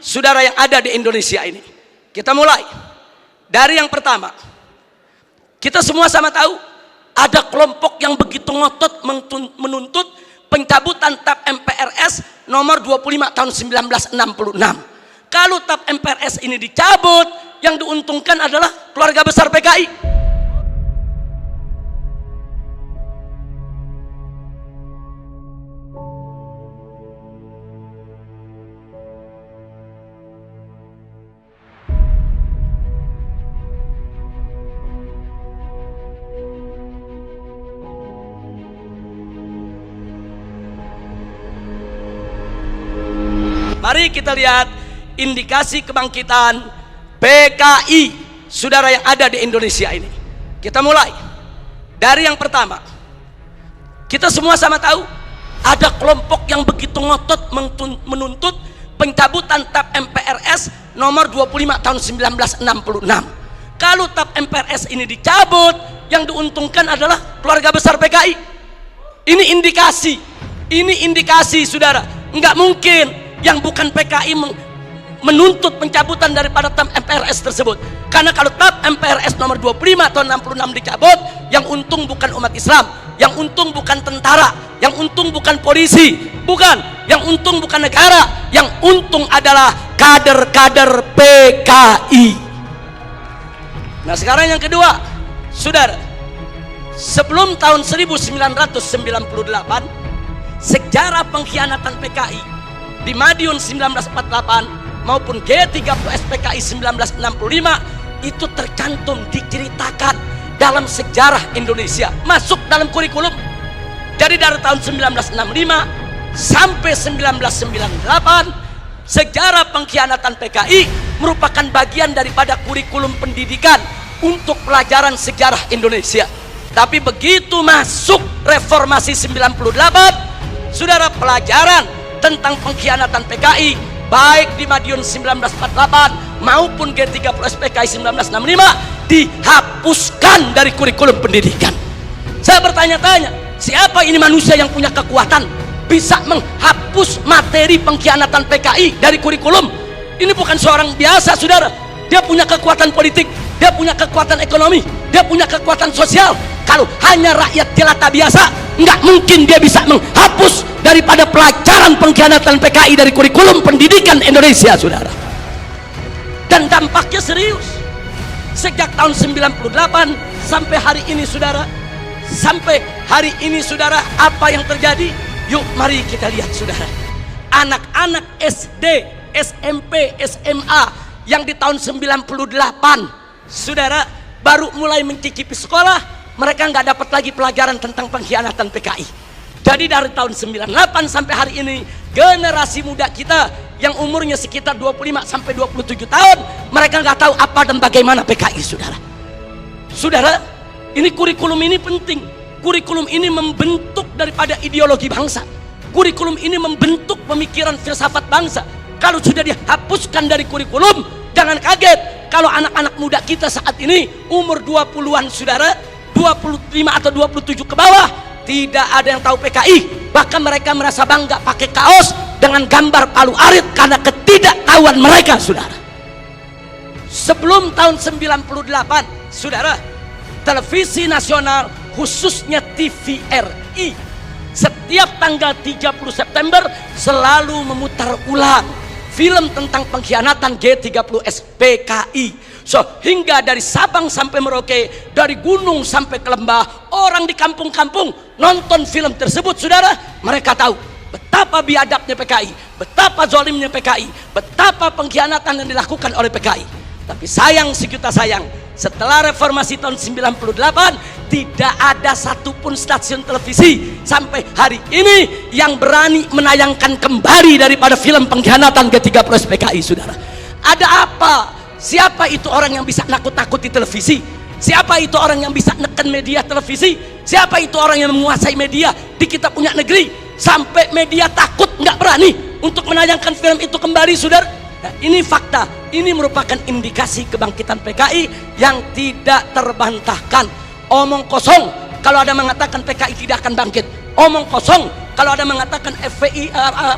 saudara yang ada di Indonesia ini. Kita mulai dari yang pertama. Kita semua sama tahu ada kelompok yang begitu ngotot menuntut pencabutan TAP MPRS nomor 25 tahun 1966. Kalau TAP MPRS ini dicabut, yang diuntungkan adalah keluarga besar PKI. Mari kita lihat indikasi kebangkitan PKI saudara yang ada di Indonesia ini. Kita mulai dari yang pertama. Kita semua sama tahu ada kelompok yang begitu ngotot menuntut pencabutan TAP MPRS nomor 25 tahun 1966. Kalau TAP MPRS ini dicabut, yang diuntungkan adalah keluarga besar PKI. Ini indikasi saudara. Enggak mungkin yang bukan PKI menuntut pencabutan daripada TAP MPRS tersebut. Karena kalau TAP MPRS nomor 25 tahun 66 dicabut, yang untung bukan umat Islam, yang untung bukan tentara, yang untung bukan polisi, bukan, yang untung bukan negara, yang untung adalah kader-kader PKI. Nah sekarang yang kedua, saudara, sebelum tahun 1998, sejarah pengkhianatan PKI di Madiun 1948 maupun G30S PKI 1965 itu tercantum, diceritakan dalam sejarah Indonesia, masuk dalam kurikulum. Jadi dari tahun 1965 sampai 1998 sejarah pengkhianatan PKI merupakan bagian daripada kurikulum pendidikan untuk pelajaran sejarah Indonesia. Tapi begitu masuk reformasi 98, saudara, pelajaran tentang pengkhianatan PKI baik di Madiun 1948 maupun G30S PKI 1965 dihapuskan dari kurikulum pendidikan. Saya bertanya-tanya, siapa ini manusia yang punya kekuatan bisa menghapus materi pengkhianatan PKI dari kurikulum? Ini bukan seorang biasa, saudara. Dia punya kekuatan politik, dia punya kekuatan ekonomi, dia punya kekuatan sosial. Kalau hanya rakyat jelata biasa, nggak mungkin dia bisa menghapus daripada pelajaran pengkhianatan PKI dari kurikulum pendidikan Indonesia, saudara. Dan dampaknya serius. Sejak tahun 98 sampai hari ini, saudara, apa yang terjadi? Yuk mari kita lihat, saudara. Anak-anak SD, SMP, SMA yang di tahun 98, saudara, baru mulai mencicipi sekolah, mereka nggak dapat lagi pelajaran tentang pengkhianatan PKI. Jadi dari tahun 98 sampai hari ini, generasi muda kita yang umurnya sekitar 25 sampai 27 tahun, mereka nggak tahu apa dan bagaimana PKI, saudara. Saudara, ini kurikulum ini penting. Kurikulum ini membentuk daripada ideologi bangsa. Kurikulum ini membentuk pemikiran filsafat bangsa. Kalau sudah dihapuskan dari kurikulum, jangan kaget kalau anak-anak muda kita saat ini umur 20-an, saudara, 25 atau 27 ke bawah, tidak ada yang tahu PKI. Bahkan mereka merasa bangga pakai kaos dengan gambar Palu Arit karena ketidaktahuan mereka, saudara. Sebelum tahun 98, saudara, televisi nasional khususnya TVRI setiap tanggal 30 September selalu memutar ulang film tentang pengkhianatan G30S PKI. Hingga dari Sabang sampai Merauke, dari gunung sampai ke lembah, orang di kampung-kampung nonton film tersebut, saudara. Mereka tahu betapa biadabnya PKI, betapa zalimnya PKI, betapa pengkhianatan yang dilakukan oleh PKI. Tapi sayang sejuta sayang, setelah reformasi tahun 98 tidak ada satupun stasiun televisi sampai hari ini yang berani menayangkan kembali daripada film pengkhianatan G30S PKI, saudara. Ada apa? Siapa itu orang yang bisa nakut-nakuti televisi? Siapa itu orang yang bisa neken media televisi? Siapa itu orang yang menguasai media di kita punya negeri sampai media takut, nggak berani untuk menayangkan film itu kembali, saudara? Nah, ini fakta. Ini merupakan indikasi kebangkitan PKI yang tidak terbantahkan. Omong kosong kalau ada mengatakan PKI tidak akan bangkit. Omong kosong kalau ada mengatakan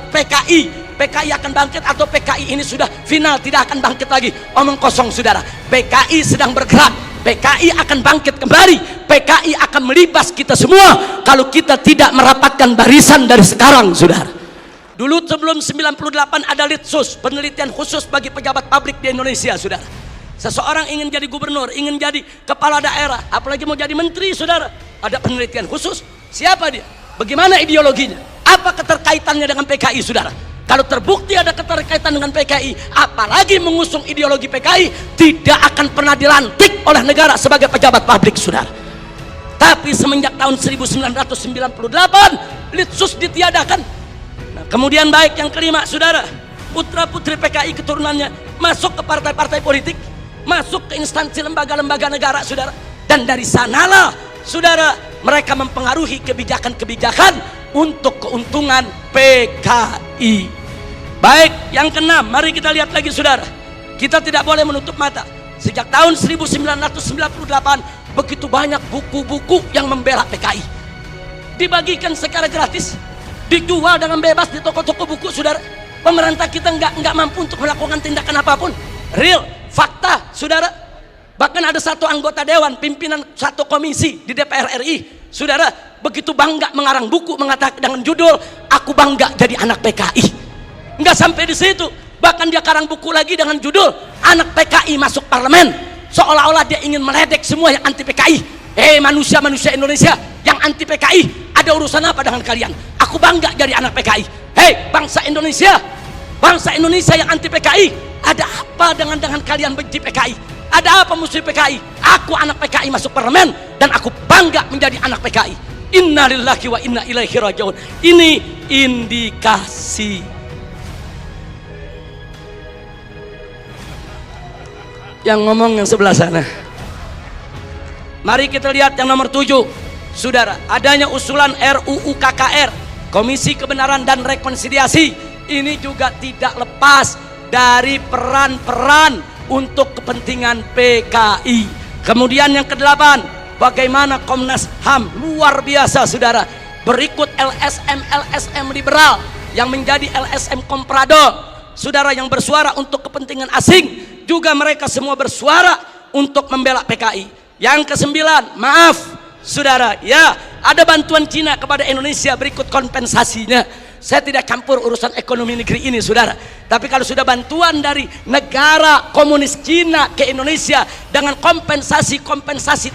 PKI PKI akan bangkit atau PKI ini sudah final tidak akan bangkit lagi. Omong kosong saudara. PKI sedang bergerak, PKI akan bangkit kembali, PKI akan melibas kita semua kalau kita tidak merapatkan barisan dari sekarang saudara. Dulu sebelum 98 ada Litsus, penelitian khusus bagi pejabat publik di Indonesia saudara. Seseorang ingin jadi gubernur, ingin jadi kepala daerah, apalagi mau jadi menteri saudara, ada penelitian khusus. Siapa dia? Bagaimana ideologinya? Apa keterkaitannya dengan PKI saudara? Kalau terbukti ada keterkaitan dengan PKI, apalagi mengusung ideologi PKI, tidak akan pernah dilantik oleh negara sebagai pejabat publik saudara. Tapi semenjak tahun 1998 Litsus ditiadakan. Nah, kemudian baik yang kelima saudara, putra putri PKI keturunannya masuk ke partai-partai politik, masuk ke instansi lembaga-lembaga negara saudara, dan dari sanalah saudara mereka mempengaruhi kebijakan-kebijakan untuk keuntungan PKI. Baik yang keenam, mari kita lihat lagi saudara, kita tidak boleh menutup mata. Sejak tahun 1998 begitu banyak buku-buku yang membela PKI dibagikan secara gratis, dijual dengan bebas di toko-toko buku saudara. Pemerintah kita nggak mampu untuk melakukan tindakan apapun. Real fakta saudara. Bahkan ada satu anggota dewan pimpinan satu komisi di DPR RI saudara begitu bangga mengarang buku mengatakan dengan judul "Aku Bangga Jadi Anak PKI". Nggak sampai di situ, bahkan dia karang buku lagi dengan judul "Anak PKI Masuk Parlemen", seolah-olah dia ingin meledek semua yang anti PKI. Manusia-manusia Indonesia yang anti PKI, ada urusan apa dengan kalian? Aku bangga jadi anak PKI. Bangsa Indonesia yang anti PKI, ada apa dengan kalian benci PKI? Ada apa musuh PKI? Aku anak PKI masuk parlemen dan aku bangga menjadi anak PKI. Innalillahi wa inna ilaihi rajiun. Ini indikasi. Yang ngomong yang sebelah sana. Mari kita lihat yang nomor 7 saudara, adanya usulan RUU KKR, Komisi Kebenaran dan Rekonsiliasi. Ini juga tidak lepas dari peran-peran untuk kepentingan PKI. Kemudian yang ke-8, bagaimana Komnas HAM, luar biasa saudara, berikut LSM liberal yang menjadi LSM komprador saudara, yang bersuara untuk kepentingan asing, juga mereka semua bersuara untuk membela PKI. Yang ke-9, maaf saudara, ya ada bantuan Cina kepada Indonesia, berikut kompensasinya. Saya tidak campur urusan ekonomi negeri ini saudara, tapi kalau sudah bantuan dari negara komunis Cina ke Indonesia dengan kompensasi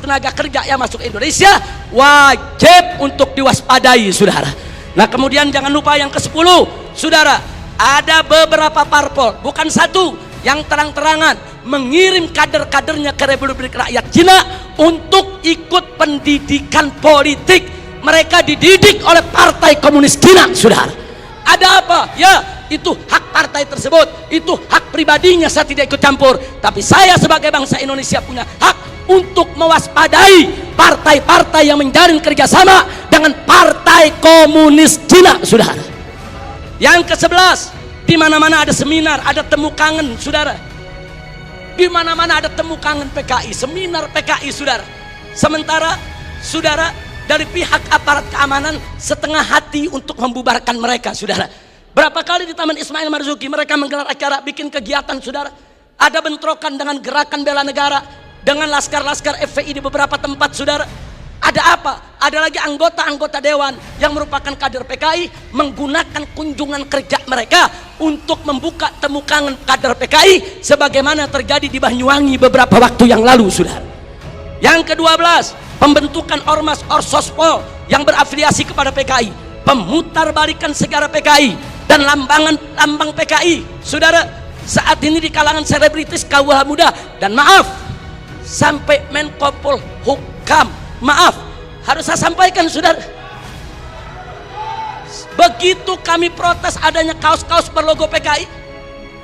tenaga kerja yang masuk Indonesia, wajib untuk diwaspadai saudara. Nah kemudian jangan lupa yang ke-10 saudara, ada beberapa parpol, bukan satu, yang terang-terangan mengirim kader-kadernya ke Republik Rakyat Cina untuk ikut pendidikan politik. Mereka dididik oleh Partai Komunis Cina saudara. Ada apa? Ya itu hak partai tersebut, itu hak pribadinya, saya tidak ikut campur. Tapi saya sebagai bangsa Indonesia punya hak untuk mewaspadai partai-partai yang menjalin kerjasama dengan Partai Komunis Cina saudara. Yang ke-11, di mana-mana ada seminar, ada temu kangen saudara. Di mana-mana ada temu kangen PKI, seminar PKI saudara. Sementara saudara dari pihak aparat keamanan setengah hati untuk membubarkan mereka saudara. Berapa kali di Taman Ismail Marzuki mereka menggelar acara, bikin kegiatan saudara. Ada bentrokan dengan gerakan bela negara, dengan laskar-laskar FPI di beberapa tempat saudara. Ada apa? Ada lagi anggota-anggota dewan yang merupakan kader PKI menggunakan kunjungan kerja mereka untuk membuka temu kangen kader PKI sebagaimana terjadi di Banyuwangi beberapa waktu yang lalu saudara. Yang ke-12, pembentukan ormas orsospol yang berafiliasi kepada PKI, pemutarbalikan sejarah PKI dan lambang PKI saudara. Saat ini di kalangan selebritis KUH muda, dan maaf sampai Menko Polhukam, maaf harus saya sampaikan saudara, begitu kami protes adanya kaos-kaos berlogo PKI,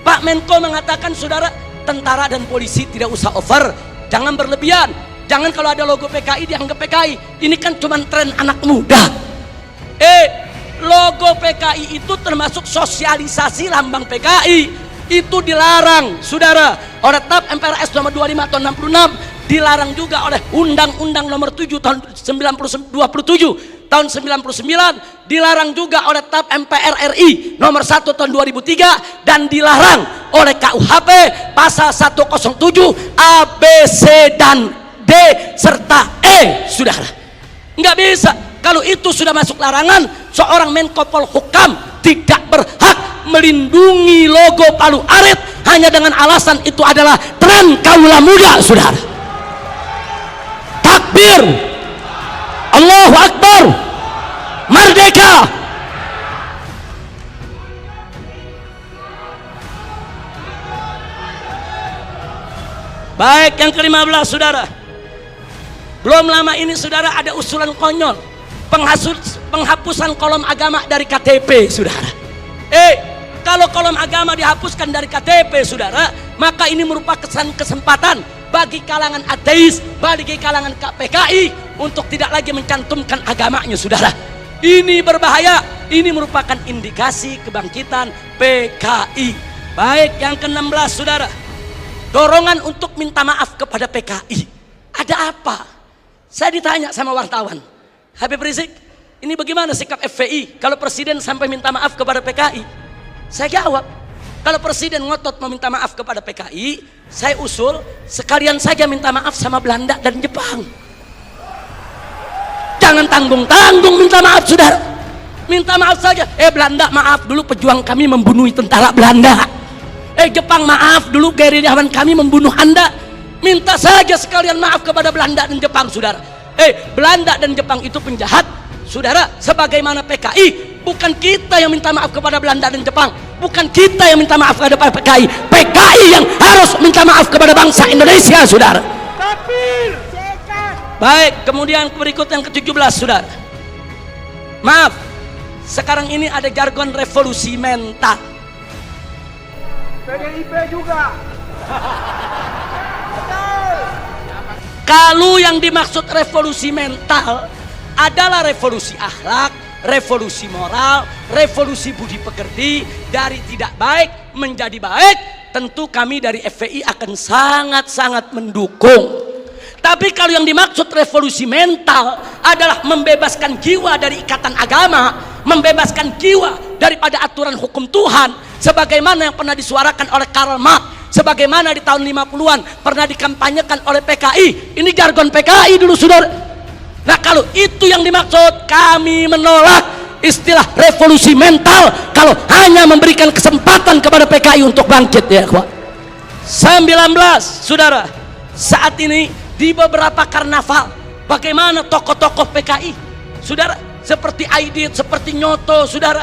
Pak Menko mengatakan saudara, tentara dan polisi tidak usah over, jangan berlebihan. Jangan kalau ada logo PKI dianggap PKI. Ini kan cuma tren anak muda. Logo PKI itu termasuk sosialisasi lambang PKI. Itu dilarang saudara oleh TAP MPRS nomor 25 tahun 66, dilarang juga oleh Undang-Undang nomor 7 tahun 1927 tahun 99, dilarang juga oleh TAP MPR RI nomor 1 tahun 2003, dan dilarang oleh KUHP pasal 107 A, B, C, dan D serta E, saudara. Nggak bisa. Kalau itu sudah masuk larangan, seorang Menko Polhukam tidak berhak melindungi logo Palu Arit hanya dengan alasan itu adalah tren kaula muda, saudara. Takbir, Allahu Akbar, merdeka. Baik, yang ke-15, saudara. Belum lama ini, saudara, ada usulan konyol penghapusan kolom agama dari KTP, saudara. Kalau kolom agama dihapuskan dari KTP, saudara, maka ini merupakan kesempatan bagi kalangan ateis, bagi kalangan PKI untuk tidak lagi mencantumkan agamanya, saudara. Ini berbahaya. Ini merupakan indikasi kebangkitan PKI. Baik, yang ke-16, saudara. Dorongan untuk minta maaf kepada PKI. Ada apa? Saya ditanya sama wartawan, Habib Rizik, ini bagaimana sikap FPI kalau presiden sampai minta maaf kepada PKI? Saya jawab, kalau presiden ngotot meminta maaf kepada PKI, saya usul sekalian saja minta maaf sama Belanda dan Jepang. Jangan tanggung-tanggung minta maaf, saudara. Minta maaf saja. Belanda, maaf dulu pejuang kami membunuh tentara Belanda. Jepang, maaf dulu gerilyawan kami membunuh Anda. Minta saja sekalian maaf kepada Belanda dan Jepang, saudara. Belanda dan Jepang itu penjahat, saudara. Sebagaimana PKI, bukan kita yang minta maaf kepada Belanda dan Jepang, bukan kita yang minta maaf kepada PKI. PKI yang harus minta maaf kepada bangsa Indonesia, saudara. Baik, kemudian berikut yang ke-17, saudara. Maaf, sekarang ini ada jargon revolusi mental. PDIP juga. Kalau yang dimaksud revolusi mental adalah revolusi akhlak, revolusi moral, revolusi budi pekerti, dari tidak baik menjadi baik, tentu kami dari FPI akan sangat-sangat mendukung. Tapi kalau yang dimaksud revolusi mental adalah membebaskan jiwa dari ikatan agama, membebaskan jiwa daripada aturan hukum Tuhan, sebagaimana yang pernah disuarakan oleh Karl Marx, sebagaimana di tahun 50-an pernah dikampanyekan oleh PKI. Ini jargon PKI dulu, saudara. Nah, kalau itu yang dimaksud, kami menolak istilah revolusi mental kalau hanya memberikan kesempatan kepada PKI untuk bangkit, ya kawan. 19, saudara. Saat ini di beberapa karnaval, bagaimana tokoh-tokoh PKI, saudara, seperti Aidit, seperti Nyoto, saudara,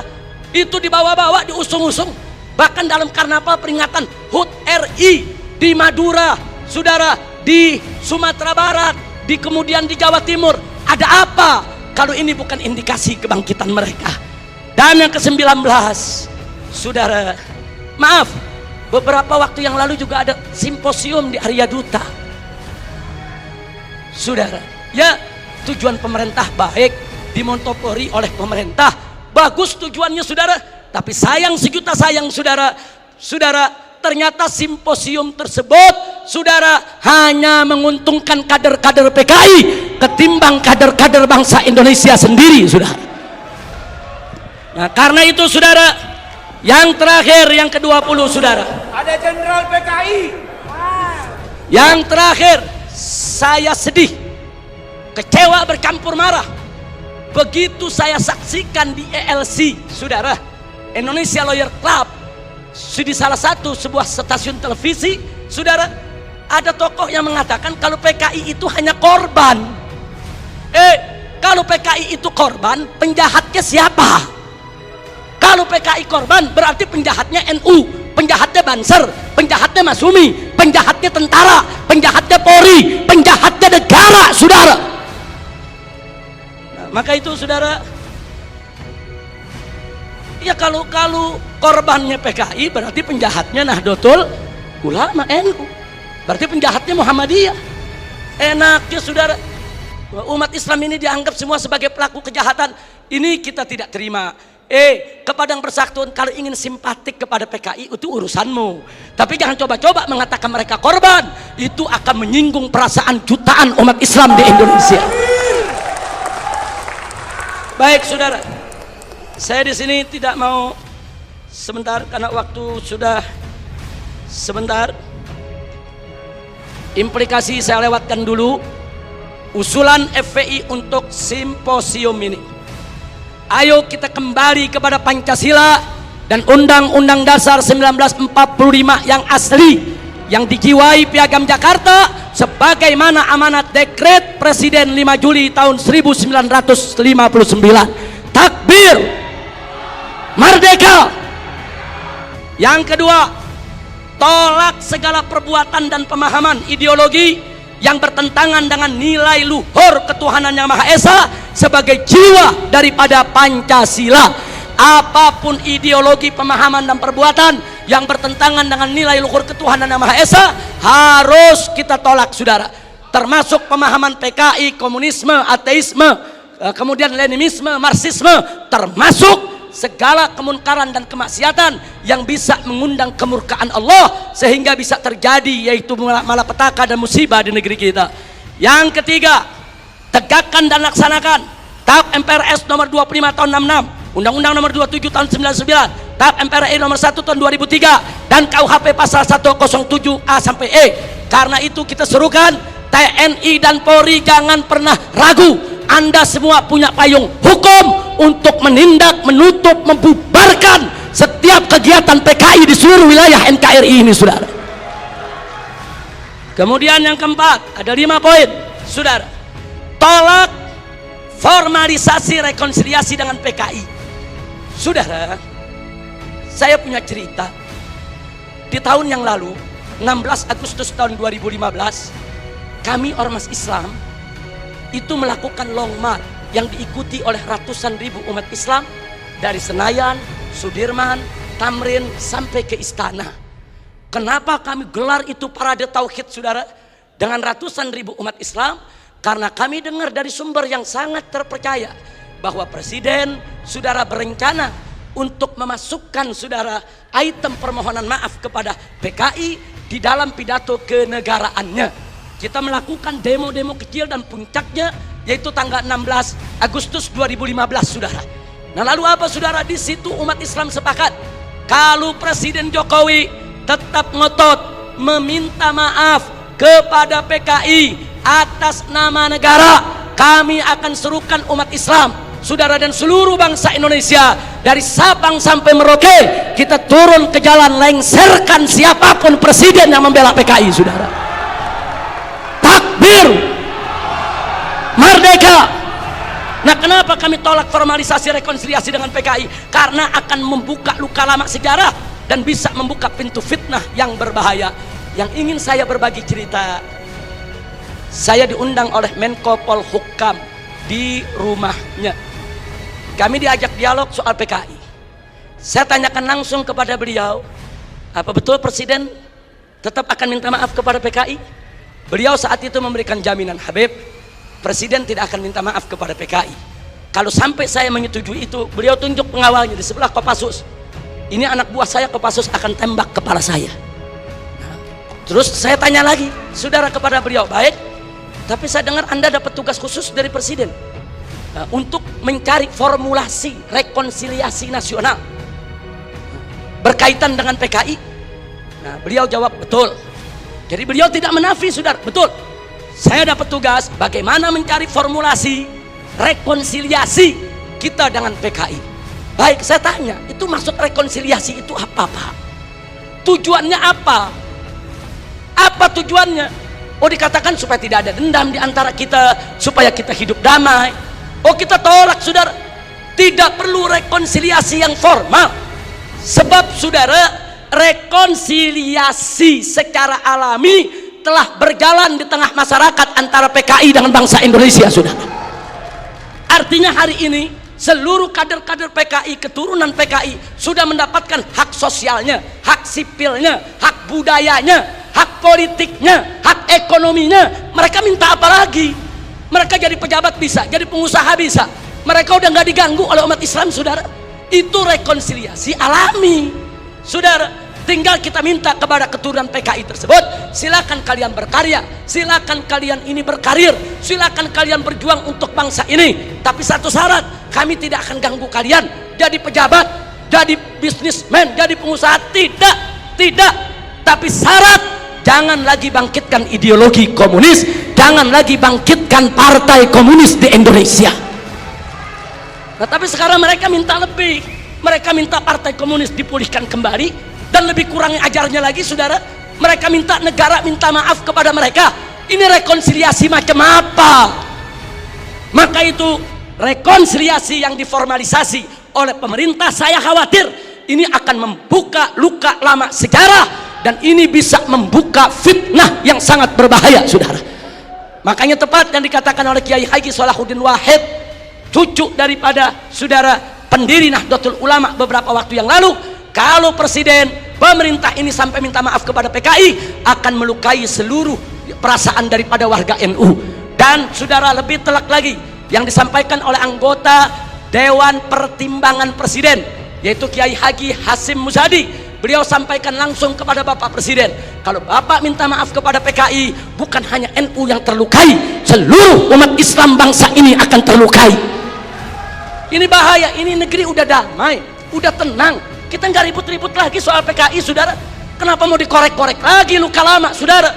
itu dibawa-bawa, diusung-usung. Bahkan dalam karnaval peringatan HUT RI di Madura, saudara, di Sumatera Barat, kemudian di Jawa Timur. Ada apa kalau ini bukan indikasi kebangkitan mereka? Dan yang ke-19, saudara, maaf, beberapa waktu yang lalu juga ada simposium di Arya Duta, saudara. Ya, tujuan pemerintah baik, dimonopoli oleh pemerintah, bagus tujuannya, saudara. Tapi sayang sejuta sayang, saudara, ternyata simposium tersebut, saudara, hanya menguntungkan kader-kader PKI ketimbang kader-kader bangsa Indonesia sendiri, saudara. Nah, karena itu, saudara, yang terakhir, yang ke-20, saudara. Ada jenderal PKI. Yang terakhir, saya sedih, kecewa bercampur marah begitu saya saksikan di ELC, saudara, Indonesia Lawyer Club, di salah satu sebuah stasiun televisi, saudara, ada tokoh yang mengatakan kalau PKI itu hanya korban. Kalau PKI itu korban, penjahatnya siapa? Kalau PKI korban, berarti penjahatnya NU, penjahatnya Banser, penjahatnya Masumi, penjahatnya tentara, penjahatnya Polri, penjahatnya negara, saudara. Nah, maka itu, saudara, ya kalau korbannya PKI, berarti penjahatnya Nahdlatul Ulama NU, berarti penjahatnya Muhammadiyah. Enaknya, saudara, umat Islam ini dianggap semua sebagai pelaku kejahatan. Ini kita tidak terima. Kepadang Persatuan, kalau ingin simpatik kepada PKI itu urusanmu, tapi jangan coba-coba mengatakan mereka korban. Itu akan menyinggung perasaan jutaan umat Islam di Indonesia. Baik saudara, saya di sini tidak mau sebentar karena waktu sudah sebentar. Implikasi saya lewatkan dulu. Usulan FPI untuk simposium ini. Ayo kita kembali kepada Pancasila dan Undang-Undang Dasar 1945 yang asli, yang dijiwai Piagam Jakarta sebagaimana amanat dekret Presiden 5 Juli tahun 1959. Takbir, merdeka. Yang kedua, tolak segala perbuatan dan pemahaman ideologi yang bertentangan dengan nilai luhur ketuhanan yang Maha Esa sebagai jiwa daripada Pancasila. Apapun ideologi, pemahaman dan perbuatan yang bertentangan dengan nilai luhur ketuhanan yang Maha Esa harus kita tolak saudara, termasuk pemahaman PKI, komunisme, ateisme, kemudian Leninisme, Marxisme, termasuk segala kemungkaran dan kemaksiatan yang bisa mengundang kemurkaan Allah sehingga bisa terjadi yaitu malapetaka dan musibah di negeri kita. Yang ketiga, tegakkan dan laksanakan TAP MPRS nomor 25 tahun 66, Undang-Undang nomor 27 tahun 99, TAP MPRI nomor 1 tahun 2003 dan KUHP pasal 107A sampai E. Karena itu kita serukan TNI dan Polri jangan pernah ragu. Anda semua punya payung hukum untuk menindak, menutup, membubarkan setiap kegiatan PKI di seluruh wilayah NKRI ini saudara. Kemudian yang keempat, ada 5 poin saudara. Tolak formalisasi rekonsiliasi dengan PKI. Saudara, saya punya cerita. Di tahun yang lalu 16 Agustus tahun 2015, kami Ormas Islam itu melakukan long march yang diikuti oleh ratusan ribu umat Islam dari Senayan, Sudirman, Tamrin sampai ke Istana. Kenapa kami gelar itu parade tauhid saudara dengan ratusan ribu umat Islam? Karena kami dengar dari sumber yang sangat terpercaya bahwa Presiden saudara berencana untuk memasukkan saudara item permohonan maaf kepada PKI di dalam pidato kenegaraannya. Kita melakukan demo-demo kecil dan puncaknya yaitu tanggal 16 Agustus 2015 saudara. Nah lalu apa saudara? Di situ umat Islam sepakat kalau Presiden Jokowi tetap ngotot meminta maaf kepada PKI atas nama negara, kami akan serukan umat Islam saudara dan seluruh bangsa Indonesia dari Sabang sampai Merauke, kita turun ke jalan lengserkan siapapun presiden yang membela PKI saudara. Takbir, merdeka. Nah kenapa kami tolak formalisasi rekonsiliasi dengan PKI? Karena akan membuka luka lama sejarah dan bisa membuka pintu fitnah yang berbahaya. Yang ingin saya berbagi cerita, saya diundang oleh Menko Polhukam di rumahnya. Kami diajak dialog soal PKI. Saya tanyakan langsung kepada beliau, apa betul Presiden tetap akan minta maaf kepada PKI? Beliau saat itu memberikan jaminan, Habib, Presiden tidak akan minta maaf kepada PKI. Kalau sampai saya menyetujui itu, beliau tunjuk pengawalnya di sebelah Kopassus. Ini anak buah saya Kopassus akan tembak kepala saya. Nah, terus saya tanya lagi, saudara kepada beliau, baik, tapi saya dengar Anda dapat tugas khusus dari Presiden untuk mencari formulasi rekonsiliasi nasional berkaitan dengan PKI. Nah, beliau jawab betul. Jadi beliau tidak menafi saudara, betul. Saya dapat tugas bagaimana mencari formulasi rekonsiliasi kita dengan PKI. Baik, saya tanya, itu maksud rekonsiliasi itu apa Pak? Tujuannya apa? Apa tujuannya? Oh dikatakan supaya tidak ada dendam di antara kita, supaya kita hidup damai. Oh kita tolak saudara, tidak perlu rekonsiliasi yang formal. Sebab saudara, rekonsiliasi secara alami telah berjalan di tengah masyarakat antara PKI dengan bangsa Indonesia saudara. Artinya hari ini seluruh kader-kader PKI, keturunan PKI sudah mendapatkan hak sosialnya, hak sipilnya, hak budayanya, hak politiknya, hak ekonominya. Mereka minta apa lagi? Mereka jadi pejabat bisa, jadi pengusaha bisa. Mereka udah nggak diganggu oleh umat Islam saudara. Itu rekonsiliasi alami saudara. Tinggal kita minta kepada keturunan PKI tersebut, silakan kalian berkarya, silakan kalian ini berkarir, silakan kalian berjuang untuk bangsa ini. Tapi satu syarat, kami tidak akan ganggu kalian jadi pejabat, jadi bisnismen, jadi pengusaha. Tidak. Tapi syarat, jangan lagi bangkitkan ideologi komunis, jangan lagi bangkitkan partai komunis di Indonesia. Nah, tapi sekarang mereka minta lebih. Mereka minta partai komunis dipulihkan kembali. Dan lebih kurang ajarnya lagi, saudara, mereka minta negara minta maaf kepada mereka. Ini rekonsiliasi macam apa? Maka itu rekonsiliasi yang diformalisasi oleh pemerintah, saya khawatir ini akan membuka luka lama sejarah, dan ini bisa membuka fitnah yang sangat berbahaya, saudara. Makanya tepat yang dikatakan oleh Kiai Haji Salahuddin Wahid, cucu daripada saudara pendiri Nahdlatul Ulama beberapa waktu yang lalu, kalau presiden pemerintah ini sampai minta maaf kepada PKI, akan melukai seluruh perasaan daripada warga NU. Dan saudara, lebih telak lagi yang disampaikan oleh anggota Dewan Pertimbangan Presiden, yaitu Kiai Haji Hasim Muzadi. Beliau sampaikan langsung kepada Bapak Presiden, kalau Bapak minta maaf kepada PKI, bukan hanya NU yang terlukai, seluruh umat Islam bangsa ini akan terlukai. Ini bahaya. Ini negeri udah damai, udah tenang, kita nggak ribut-ribut lagi soal PKI, saudara. Kenapa mau dikorek-korek lagi luka lama, saudara?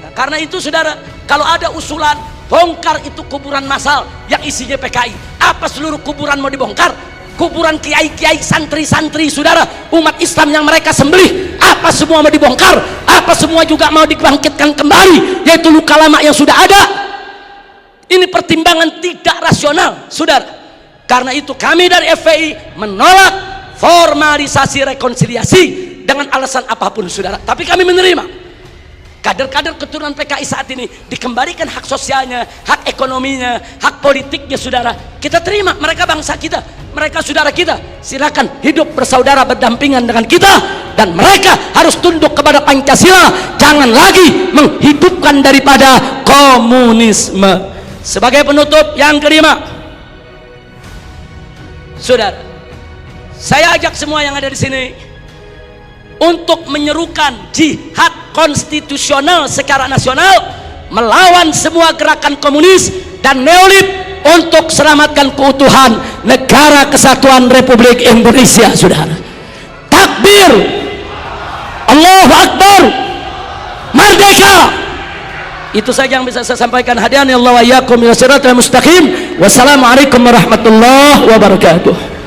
Nah, karena itu, saudara, kalau ada usulan bongkar itu kuburan massal yang isinya PKI, apa seluruh kuburan mau dibongkar? Kuburan kiai-kiai, santri-santri, saudara, umat Islam yang mereka sembelih, apa semua mau dibongkar? Apa semua juga mau dibangkitkan kembali, yaitu luka lama yang sudah ada? Ini pertimbangan tidak rasional, saudara. Karena itu kami dari FPI menolak formalisasi rekonsiliasi dengan alasan apapun, saudara. Tapi kami menerima kader-kader keturunan PKI saat ini dikembalikan hak sosialnya, hak ekonominya, hak politiknya, saudara. Kita terima, mereka bangsa kita, mereka saudara kita. Silakan hidup bersaudara berdampingan dengan kita, dan mereka harus tunduk kepada Pancasila, jangan lagi menghidupkan daripada komunisme. Sebagai penutup yang kelima, saudara, saya ajak semua yang ada di sini untuk menyerukan jihad konstitusional secara nasional melawan semua gerakan komunis dan neolib untuk selamatkan keutuhan negara kesatuan Republik Indonesia, saudara. Takbir, Allahu Akbar, merdeka. Itu saja yang bisa saya sampaikan. Hadani Allah wa iyyakum ila siratal mustaqim. Wassalamualaikum warahmatullahi wabarakatuh.